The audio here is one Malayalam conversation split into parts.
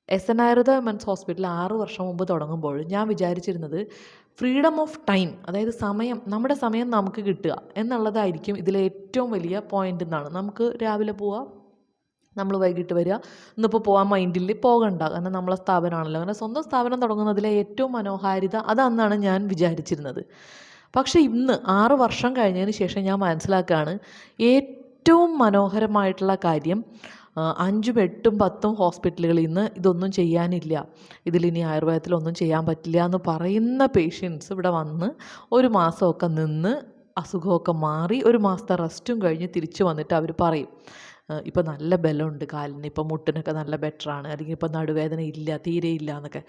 SN ആയുർവേദ വിമൻസ് ഹോസ്പിറ്റൽ 6 വർഷം മുമ്പ് തുടങ്ങുമ്പോൾ ഞാൻ വിചാരിച്ചിരുന്നത് ഫ്രീഡം ഓഫ് ടൈം, അതായത് സമയം, നമ്മുടെ സമയം നമുക്ക് കിട്ടുക എന്നുള്ളതായിരിക്കും ഇതിലെ ഏറ്റവും വലിയ പോയിൻ്റ് എന്നാണ്. നമുക്ക് രാവിലെ പോവാം, നമ്മൾ വൈകിട്ട് വരിക, ഇന്നിപ്പോൾ പോകാൻ മൈൻഡിൽ പോകണ്ട, കാരണം നമ്മളെ സ്ഥാപനമാണല്ലോ. അങ്ങനെ സ്വന്തം സ്ഥാപനം തുടങ്ങുന്നതിലെ ഏറ്റവും മനോഹാരിത അതാണെന്നാണ് ഞാൻ വിചാരിച്ചിരുന്നത്. പക്ഷേ ഇന്ന് 6 വർഷം കഴിഞ്ഞതിന് ശേഷം ഞാൻ മനസ്സിലാക്കുകയാണ് ഏറ്റവും മനോഹരമായിട്ടുള്ള കാര്യം 5ഉം 8ഉം 10ഉം ഹോസ്പിറ്റലുകളിൽ നിന്ന് ഇതൊന്നും ചെയ്യാനില്ല, ഇതിലിനി ആയുർവേദത്തിലൊന്നും ചെയ്യാൻ പറ്റില്ല എന്ന് പറയുന്ന പേഷ്യൻസ് ഇവിടെ വന്ന് ഒരു മാസമൊക്കെ നിന്ന് അസുഖമൊക്കെ മാറി 1 മാസത്തെ റെസ്റ്റും കഴിഞ്ഞ് തിരിച്ചു വന്നിട്ട് അവർ പറയും ഇപ്പം നല്ല ബലമുണ്ട് കാലിന്, ഇപ്പം മുട്ടിനൊക്കെ നല്ല ബെറ്ററാണ്, അല്ലെങ്കിൽ ഇപ്പം നടുവേദന ഇല്ല, തീരെ ഇല്ല എന്നൊക്കെ.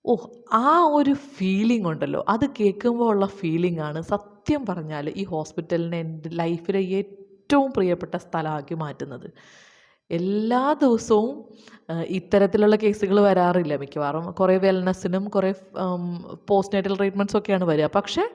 ഓഹ്, ആ ഒരു ഫീലിംഗ് ഉണ്ടല്ലോ, അത് കേൾക്കുമ്പോൾ ഉള്ള ഫീലിംഗാണ് സത്യം പറഞ്ഞാൽ ഈ ഹോസ്പിറ്റലിനെ എൻ്റെ ലൈഫിലെ ഏറ്റവും പ്രിയപ്പെട്ട സ്ഥലമാക്കി മാറ്റുന്നത്. എല്ലാ ദിവസവും ഇത്തരത്തിലുള്ള കേസുകൾ വരാറില്ല. മിക്കവാറും കുറേ വെൽനെസ്സിനും കുറേ പോസ്റ്റ് നേറ്റൽ ട്രീറ്റ്മെൻറ്റ്സ് ഒക്കെയാണ് വരിക. പക്ഷേ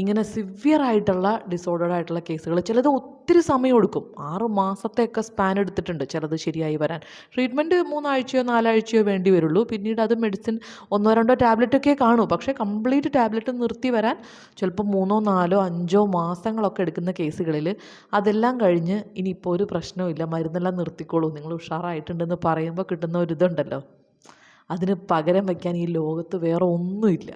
ഇങ്ങനെ സിവിയറായിട്ടുള്ള ഡിസോർഡേഡ് ആയിട്ടുള്ള കേസുകൾ ചിലത് ഒത്തിരി സമയം എടുക്കും. 6 മാസത്തെയൊക്കെ സ്പാൻ എടുത്തിട്ടുണ്ട് ചിലത് ശരിയായി വരാൻ. ട്രീറ്റ്മെൻറ്റ് 3 ആഴ്ചയോ 4 ആഴ്ചയോ വേണ്ടി വരുള്ളൂ. പിന്നീട് അത് മെഡിസിൻ 1 ടാബ്ലറ്റൊക്കെ കാണൂ. പക്ഷേ കംപ്ലീറ്റ് ടാബ്ലറ്റ് നിർത്തി വരാൻ ചിലപ്പോൾ 3 4 5 മാസങ്ങളൊക്കെ എടുക്കുന്ന കേസുകളിൽ അതെല്ലാം കഴിഞ്ഞ് ഇനിയിപ്പോൾ ഒരു പ്രശ്നവും ഇല്ല, മരുന്നെല്ലാം നിർത്തിക്കോളൂ, നിങ്ങൾ ഉഷാറായിട്ടുണ്ടെന്ന് പറയുമ്പോൾ കിട്ടുന്ന ഒരിതുണ്ടല്ലോ, അതിന് പകരം വയ്ക്കാൻ ഈ ലോകത്ത് വേറെ ഒന്നുമില്ല.